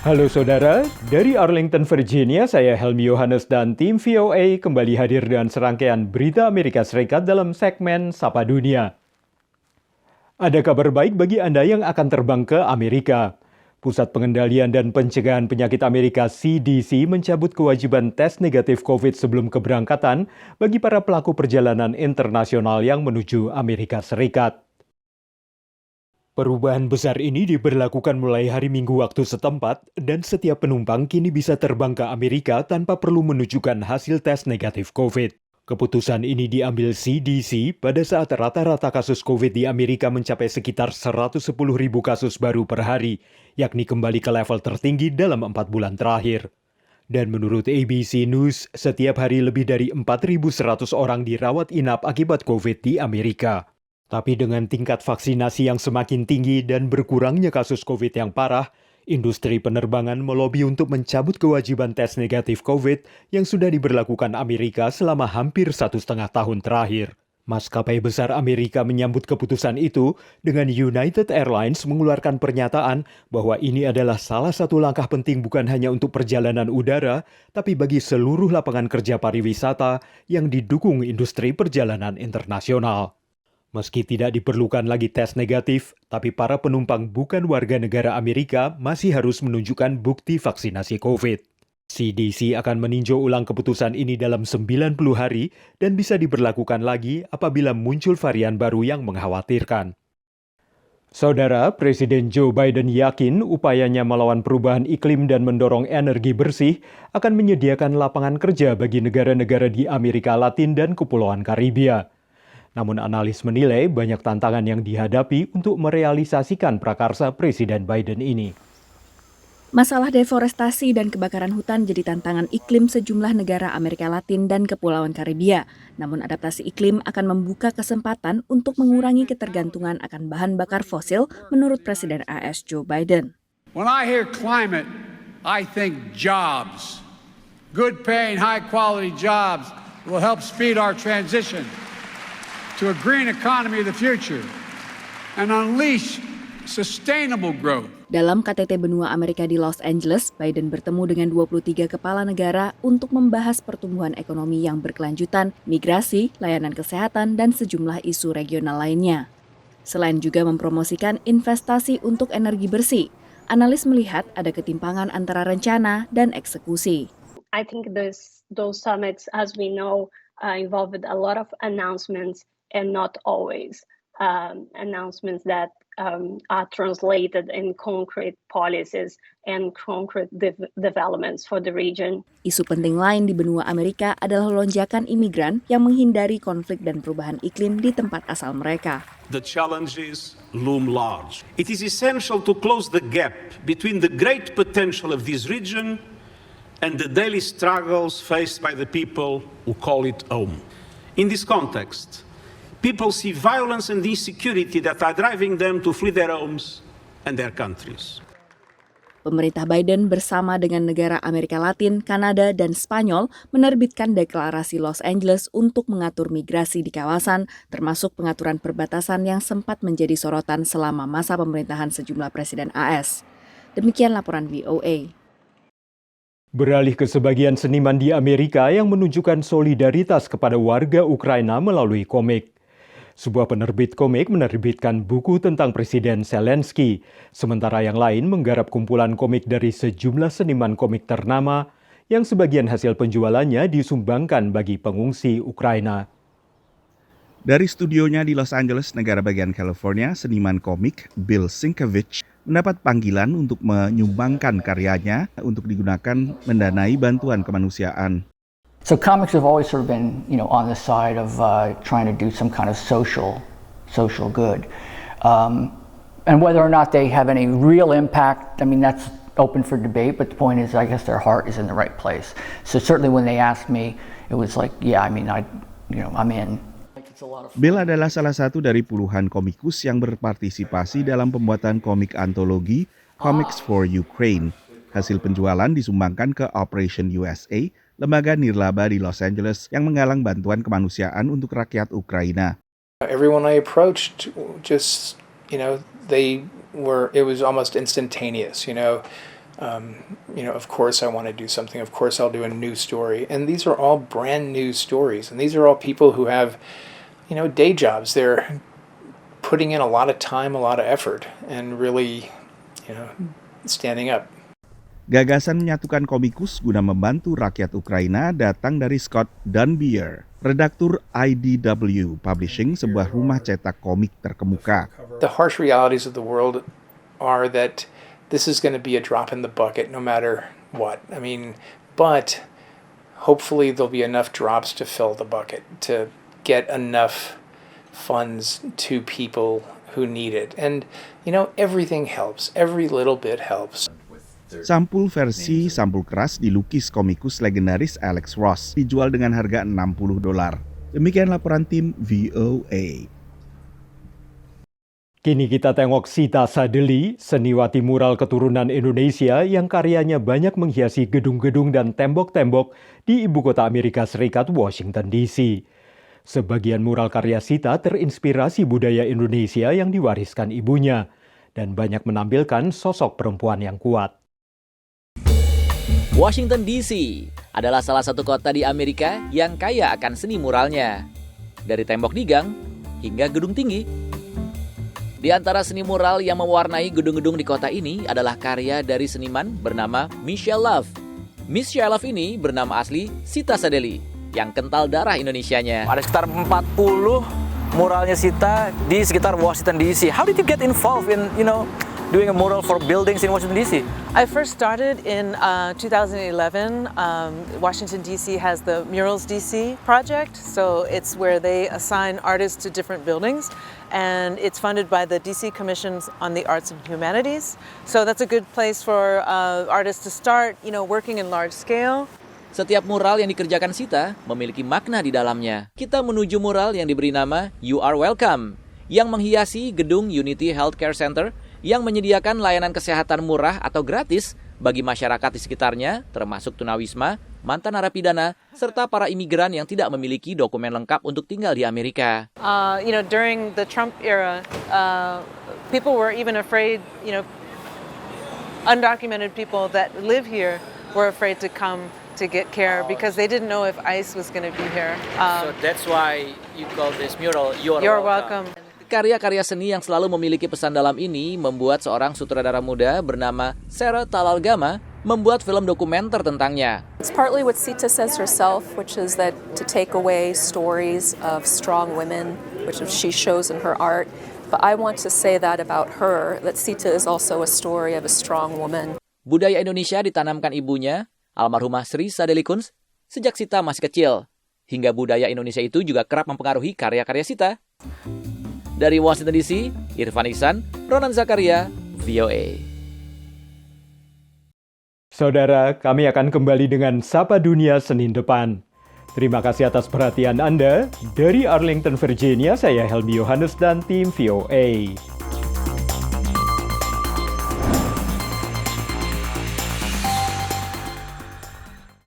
Halo saudara, dari Arlington, Virginia, saya Helmi Yohanes dan tim VOA kembali hadir dengan serangkaian berita Amerika Serikat dalam segmen Sapa Dunia. Ada kabar baik bagi Anda yang akan terbang ke Amerika. Pusat Pengendalian dan Pencegahan Penyakit Amerika CDC mencabut kewajiban tes negatif COVID sebelum keberangkatan bagi para pelaku perjalanan internasional yang menuju Amerika Serikat. Perubahan besar ini diberlakukan mulai hari Minggu waktu setempat dan setiap penumpang kini bisa terbang ke Amerika tanpa perlu menunjukkan hasil tes negatif COVID. Keputusan ini diambil CDC pada saat rata-rata kasus COVID di Amerika mencapai sekitar 110.000 kasus baru per hari, yakni kembali ke level tertinggi dalam 4 bulan terakhir. Dan menurut ABC News, setiap hari lebih dari 4.100 orang dirawat inap akibat COVID di Amerika. Tapi dengan tingkat vaksinasi yang semakin tinggi dan berkurangnya kasus COVID yang parah, industri penerbangan melobi untuk mencabut kewajiban tes negatif COVID yang sudah diberlakukan Amerika selama hampir 1,5 tahun terakhir. Maskapai besar Amerika menyambut keputusan itu dengan United Airlines mengeluarkan pernyataan bahwa ini adalah salah satu langkah penting bukan hanya untuk perjalanan udara, tapi bagi seluruh lapangan kerja pariwisata yang didukung industri perjalanan internasional. Meski tidak diperlukan lagi tes negatif, tapi para penumpang bukan warga negara Amerika masih harus menunjukkan bukti vaksinasi COVID. CDC akan meninjau ulang keputusan ini dalam 90 hari dan bisa diberlakukan lagi apabila muncul varian baru yang mengkhawatirkan. Saudara, Presiden Joe Biden yakin upayanya melawan perubahan iklim dan mendorong energi bersih akan menyediakan lapangan kerja bagi negara-negara di Amerika Latin dan Kepulauan Karibia. Namun analis menilai banyak tantangan yang dihadapi untuk merealisasikan prakarsa Presiden Biden ini. Masalah deforestasi dan kebakaran hutan jadi tantangan iklim sejumlah negara Amerika Latin dan Kepulauan Karibia. Namun adaptasi iklim akan membuka kesempatan untuk mengurangi ketergantungan akan bahan bakar fosil menurut Presiden AS Joe Biden. When I hear climate, I think jobs. Good paying, high quality jobs will help speed our transition to a green economy of the future and unleash sustainable growth. Dalam KTT Benua Amerika di Los Angeles, Biden bertemu dengan 23 kepala negara untuk membahas pertumbuhan ekonomi yang berkelanjutan, migrasi, layanan kesehatan, dan sejumlah isu regional lainnya. Selain juga mempromosikan investasi untuk energi bersih, analis melihat ada ketimpangan antara rencana dan eksekusi. I think those summits, as we know, involved a lot of announcements and not always announcements that are translated in concrete policies and concrete developments for the region. Isu penting lain di benua Amerika adalah lonjakan imigran yang menghindari konflik dan perubahan iklim di tempat asal mereka. The challenges loom large. It is essential to close the gap between the great potential of this region and the daily struggles faced by the people who call it home. In this context, people see violence and insecurity that are driving them to flee their homes and their countries. Pemerintah Biden bersama dengan negara Amerika Latin, Kanada, dan Spanyol menerbitkan deklarasi Los Angeles untuk mengatur migrasi di kawasan, termasuk pengaturan perbatasan yang sempat menjadi sorotan selama masa pemerintahan sejumlah presiden AS. Demikian laporan VOA. Beralih ke sebagian seniman di Amerika yang menunjukkan solidaritas kepada warga Ukraina melalui komik. Sebuah penerbit komik menerbitkan buku tentang Presiden Zelensky, sementara yang lain menggarap kumpulan komik dari sejumlah seniman komik ternama yang sebagian hasil penjualannya disumbangkan bagi pengungsi Ukraina. Dari studionya di Los Angeles, negara bagian California, seniman komik Bill Sienkiewicz mendapat panggilan untuk menyumbangkan karyanya untuk digunakan mendanai bantuan kemanusiaan. So comics have always sort of been, on the side of trying to do some kind of social good. And whether or not they have any real impact, that's open for debate, but the point is, I guess their heart is in the right place. So certainly when they asked me, it was like, I'm in. Bill adalah salah satu dari puluhan komikus yang berpartisipasi dalam pembuatan komik antologi Comics for Ukraine. Hasil penjualan disumbangkan ke Operation USA, lembaga nirlaba di Los Angeles yang menggalang bantuan kemanusiaan untuk rakyat Ukraina. Everyone I approached just, it was almost instantaneous, Of course I want to do something. Of course I'll do a new story. And these are all brand new stories. And these are all people who have, day jobs. They're putting in a lot of time, a lot of effort, and really, standing up. Gagasan menyatukan komikus guna membantu rakyat Ukraina datang dari Scott Dunbier, redaktur IDW Publishing, sebuah rumah cetak komik terkemuka. The harsh realities of the world are that this is going to be a drop in the bucket no matter what. But hopefully there'll be enough drops to fill the bucket, to get enough funds to people who need it. And, everything helps. Every little bit helps. Sampul keras dilukis komikus legendaris Alex Ross dijual dengan harga $60. Demikian laporan tim VOA. Kini kita tengok Sita Sadeli, seniwati mural keturunan Indonesia yang karyanya banyak menghiasi gedung-gedung dan tembok-tembok di ibu kota Amerika Serikat, Washington DC. Sebagian mural karya Sita terinspirasi budaya Indonesia yang diwariskan ibunya dan banyak menampilkan sosok perempuan yang kuat. Washington DC adalah salah satu kota di Amerika yang kaya akan seni muralnya. Dari tembok di gang hingga gedung tinggi. Di antara seni mural yang mewarnai gedung-gedung di kota ini adalah karya dari seniman bernama Michelle Love. Miss Love ini bernama asli Sita Sadeli, yang kental darah Indonesianya. Ada sekitar 40 muralnya Sita di sekitar Washington DC. How did you get involved in, doing a mural for buildings in Washington DC? I first started in 2011. Washington DC has the Murals DC project, so it's where they assign artists to different buildings, and it's funded by the DC Commissions on the Arts and Humanities. So that's a good place for artists to start, working in large scale. Setiap mural yang dikerjakan Sita memiliki makna di dalamnya. Kita menuju mural yang diberi nama You Are Welcome, yang menghiasi gedung Unity Healthcare Center yang menyediakan layanan kesehatan murah atau gratis bagi masyarakat di sekitarnya, termasuk tunawisma, mantan narapidana, serta para imigran yang tidak memiliki dokumen lengkap untuk tinggal di Amerika. During the Trump era, people were even afraid, undocumented people that live here were afraid to come to get care because they didn't know if ICE was going to be here. So that's why you call this mural You're Welcome. Karya-karya seni yang selalu memiliki pesan dalam ini membuat seorang sutradara muda bernama Sarah Talalgama membuat film dokumenter tentangnya. It's partly what Sita says herself, which is that to take away stories of strong women, which she shows in her art. But I want to say that about her, that Sita is also a story of a strong woman. Budaya Indonesia ditanamkan ibunya, almarhumah Sri Sadeli Kunz, sejak Sita masih kecil. Hingga budaya Indonesia itu juga kerap mempengaruhi karya-karya Sita. Dari Washington DC, Irfan Iksan, Ronan Zakaria, VOA. Saudara, kami akan kembali dengan Sapa Dunia Senin depan. Terima kasih atas perhatian Anda. Dari Arlington, Virginia, saya Helmi Yohanes dan tim VOA.